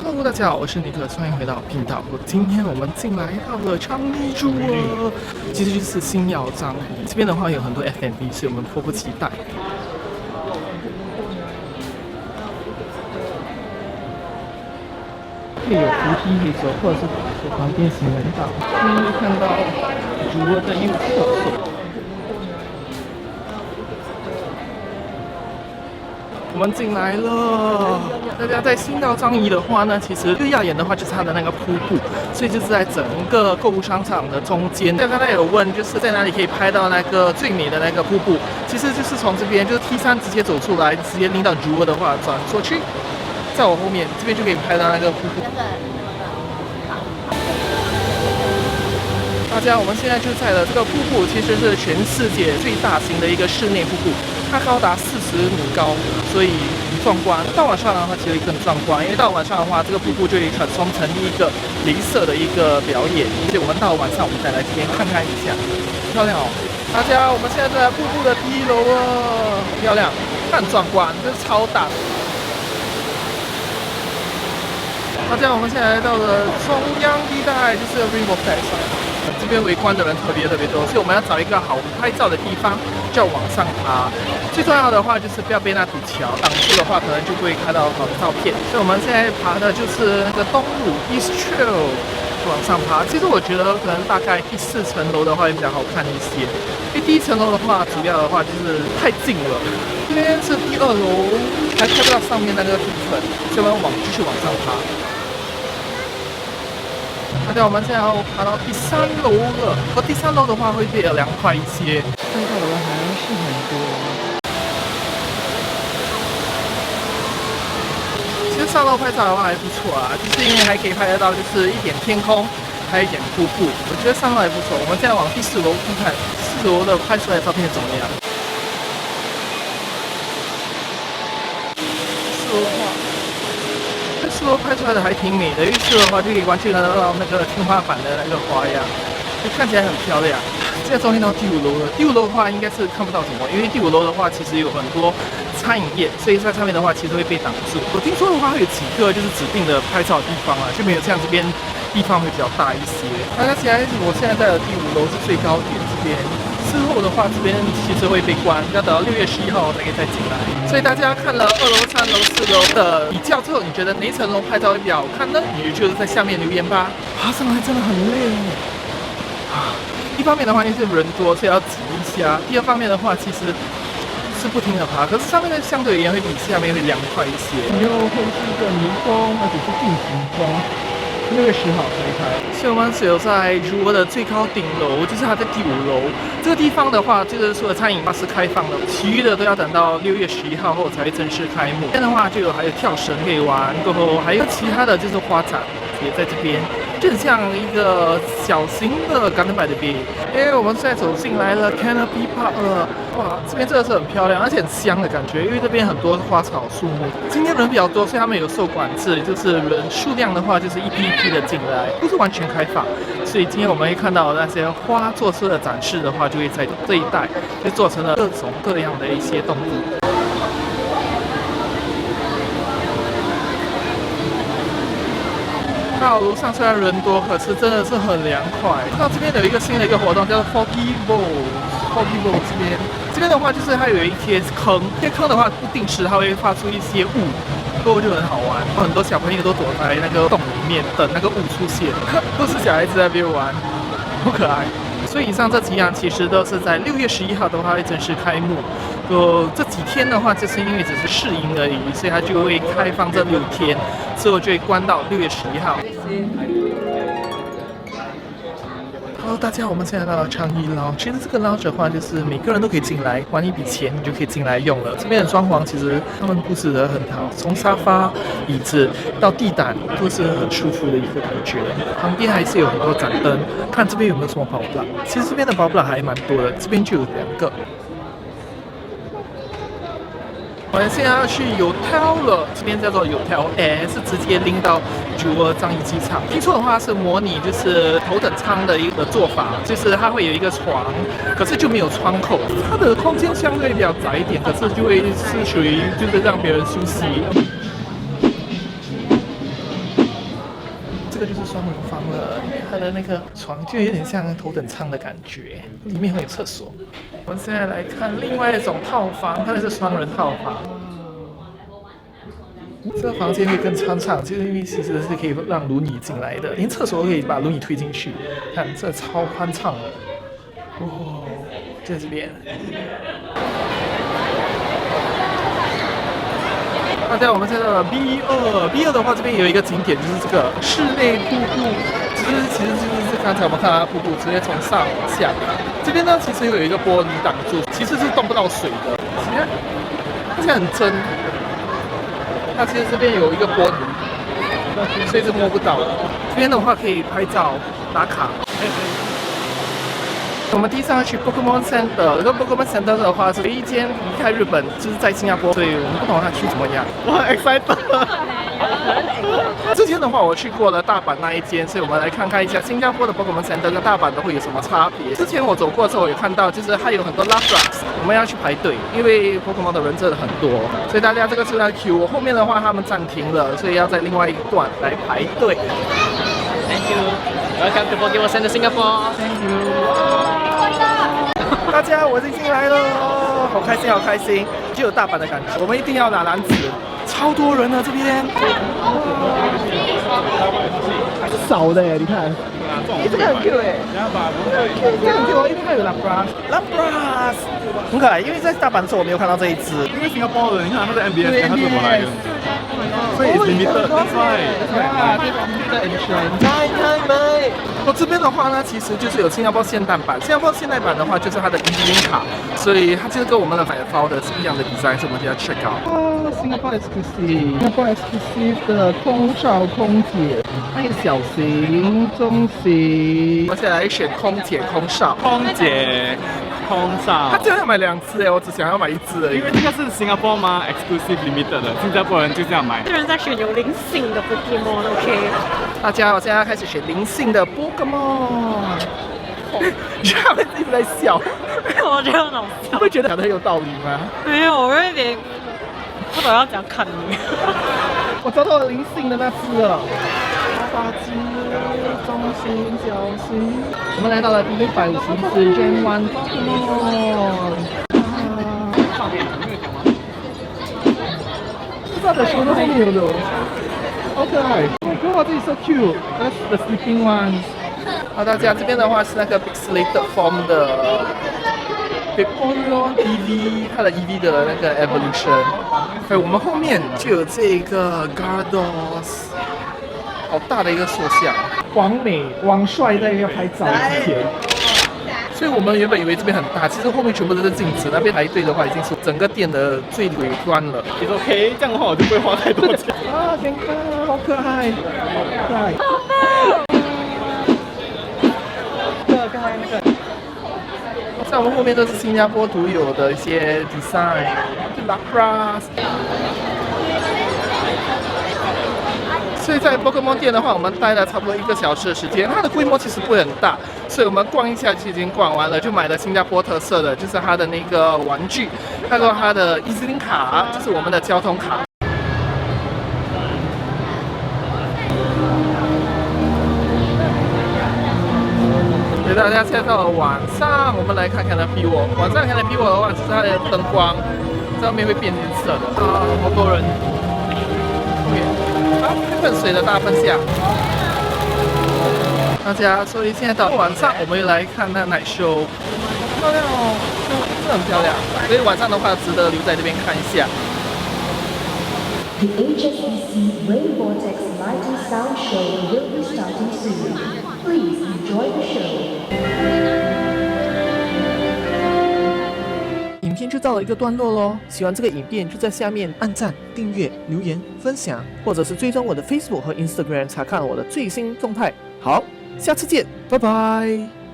Hello， 大家好，我是尼克，欢迎回到频道。今天我们进来到了昌黎猪了，其实就是星耀樟宜。这边的话有很多 F&B， 所以我们迫不及待。可以有扶梯可以走，或者是走旁边行人道。这边会看到猪的右侧。我们进来了。大家在星耀樟宜的话呢，其实最耀眼的话就是它的那个瀑布，所以就是在整个购物商场的中间。刚才有问，就是在哪里可以拍到那个最美的那个瀑布？其实就是从这边，就是 T3直接走出来，直接拎到竹的话，转过去，在我后面这边就可以拍到那个瀑布。大家，我们现在就在了这个瀑布，其实是全世界最大型的一个室内瀑布。它高达40米高，所以很壮观。到晚上的话，其实更壮观，因为到晚上的话，这个瀑布就会transform成一个镭射的一个表演。所以我们到晚上，我们再来这边看看一下，漂亮哦！大家，我们现在在瀑布的第1楼了，漂亮，很壮观，这是超大。大家，我们现在来到了中央地带，就是 Rainbow Fest。这边围观的人特别多，所以我们要找一个好拍照的地方，就要往上爬。最重要的话就是不要被那堵桥挡住的话，可能就不会看到好的照片。所以我们现在爬的就是那个东路 East Trail， 往上爬。其实我觉得可能大概第4层楼的话会比较好看一些，因为第1层楼的话，主要的话就是太近了。这边是第2楼，还看不到上面那个部分，所以我们继续往上爬。大家，我们现在要爬到第3楼了。而第3楼的话会比较凉快一些。看到的人还是很多。其实上楼拍照的话还不错啊，就是因为还可以拍得到，就是一点天空，还有一点瀑布。我觉得上楼还不错。我们现在往第4楼看看，4楼的拍出来的照片怎么样？4楼的话。4楼拍出来的还挺美的，因为4楼的话就可以完全看到那个天花板的那个花样，就看起来很漂亮。现在终于到第5楼了，第5楼的话应该是看不到什么，因为第5楼的话其实有很多餐饮业，所以在上面的话其实会被挡住。我听说的话会有几个就是指定的拍照的地方啊，就没有像这边地方会比较大一些。大家我现在在的第5楼是最高点这边。之后的话，这边其实会被关，要等到6月11号才可以再进来。所以大家看了2楼、3楼、4楼的比较之后，你觉得哪一层楼拍照会比较好看呢？你就在下面留言吧。爬上来真的很累一方面的话，因为是人多，所以要挤一下；第二方面的话，其实是不停的爬，可是上面的相对而言会比下面会凉快一些。又会是一个迷宫，而且是定时风。6月10号才开。所以我们只有在竹窝的最高顶楼，就是它在第5楼这个地方的话，就是所有餐饮是开放的，其余的都要等到6月11号后才会正式开幕。这边的话就还有跳绳可以玩，过后还有其他的就是花展也在这边，就很像一个小型的 Garden by the Bay。因为我们现在走进来了 Canopy Park 了，哇，这边真的是很漂亮，而且很香的感觉，因为这边很多花草树木。今天人比较多，所以他们有受管制，就是人数量的话就是一批一批的进来，不是完全开放。所以今天我们会看到那些花做出的展示的话，就会在这一带就做成了各种各样的一些动物。到楼上虽然人多，可是真的是很凉快。到这边有一个新的一个活动，叫做 Foggy Bowl。Foggy Bowl 这边的话就是它有一些坑，这些坑的话不定时它会发出一些雾，过后就很好玩。很多小朋友都躲在那个洞里面等那个雾出现，都是小孩子在那边玩，好可爱。所以以上这几样其实都是在6月11号的话会正式开幕。这几天的话，就是因为只是试营而已，所以它就会开放这6天，之后就会关到6月11号。Hello， 大家，我们现在到了昌黎 Lounge。其实这个 Lounge 的话，就是每个人都可以进来，还一笔钱，你就可以进来用了。这边的装潢其实他们布置得很好，从沙发、椅子到地板都是很舒服的一个感觉。旁边还是有很多盏灯，看这边有没有什么保plat其实这边的保plat还蛮多的，这边就有2个。我们现在要去Yotel了，这边叫做Yotel Air，是直接拎到竹窝樟宜机场。听说的话是模拟就是头等舱的一个做法，就是它会有一个床，可是就没有窗口，它的空间相对比较窄一点，可是就会是属于就是让别人休息。这个就是双人房了，它的那个床就有点像头等舱的感觉，里面会有厕所。我们现在来看另外一种套房，它是双人套房。这个房间会更宽敞，就是因为其实是可以让轮椅进来的，连厕所都可以把轮椅推进去。看，这超宽敞的。哦，在这边。那在我们这个 B2 的话，这边有一个景点，就是这个室内瀑布。其实就是刚才我们看到的瀑布，直接从上往下。这边呢，其实有一个玻璃挡住，其实是动不到水的。其实看起来很真。它其实这边有一个玻璃，所以是摸不到的。这边的话可以拍照打卡。我们第一次要去 Pokemon Center， 这个 Pokemon Center 的话是唯一间离开日本，就是在新加坡，所以我们不懂它去怎么样。我很 excited。之前的话我去过了大阪那一间，所以我们来看看一下新加坡的 Pokemon Center 跟大阪的会有什么差别。之前我走过的时候，我有看到就是它有很多 Lapras， 我们要去排队，因为 Pokemon 的人真的很多，所以大家这个是在 Q。后面的话他们暂停了，所以要在另外一段来排队。Thank you. Welcome to Pokemon Center Singapore. Thank you. 大家，我已经进来了，好开心，好开心，就有大阪的感觉。我们一定要拿篮子，超多人呢这边。还是少的耶，你看。这个很 Q 哎，这个很 Q， 因为它有 Lapras， 很可爱。因为在大阪的时候我没有看到这一只。因为新加坡人，你看他在 MBS， 他是怎么来的？所以 it's limited， that's why。我这边的话呢，其实就是有新加坡现代版。新加坡现代版的话，就是它的EZ-Link卡，所以它就是跟我们的百包的是一样的 design， 所以我们就要 check out。哦，新加坡 exclusive 的空少空姐，它有小型、中型。我现在来选空姐、空少。空姐、空少。他这样要买2只哎，我只想要买1只而已。因为这个是新加坡吗 ？exclusive limited 的，新加坡人就这样买。这人在选有灵性的 Pokemon，OK。大家，我现在要开始选灵性的 Pokemon。他们一直在笑，我觉得很好笑。会觉得讲得很有道理吗？没有，我有点不懂要怎样看你。我找到了灵性的那只了。大只、中型、小型。我们来到了第150只 Gen 1 Pokemon。上面有没有讲吗？不知道在书的后面有的。好可爱 ！Oh my god， this is so cute. That's the sleeping ones. 好，大家这边的话是那个 Pixelated Form 的 Pokemon EV， 它的 EV 的那个 Evolution。还有我们后面就有这个 Gardos， 好大的一个塑像，王美、王帅在要拍照之前。所以我们原本以为这边很大，其实后面全部都是镜子。那边排队的话，已经是整个店的最尾端了。你说 OK， 这样的话我就不会花太多钱。啊，天哥，好可爱，好可爱。刚才那个，在我们后面都是新加坡独有的一些 design， Lapras。所以在 Pokemon 店的话，我们待了差不多1个小时的时间。它的规模其实不会很大，所以我们逛一下就已经逛完了，就买了新加坡特色的，就是它的那个玩具，还有它的 EZ-Link 卡，就是我们的交通卡。所以大家现在到了晚上，我们来看看它 B 我。晚上看它 B 我的话，就是它的灯光上面会变颜色的。啊，好多人。喷水的大喷下，大家，所以现在到晚上，我们来看那奶秀，漂亮哦，真的很漂亮。所以晚上的话，值得留在这边看一下。The HSBC Rainvortex Light and Sound Show will be starting soon. Please enjoy the show. 影片就到了一个段落咯，喜欢这个影片就在下面按赞、订阅、留言、分享，或者是追踪我的 Facebook 和 Instagram 查看我的最新动态。好，下次见，拜拜。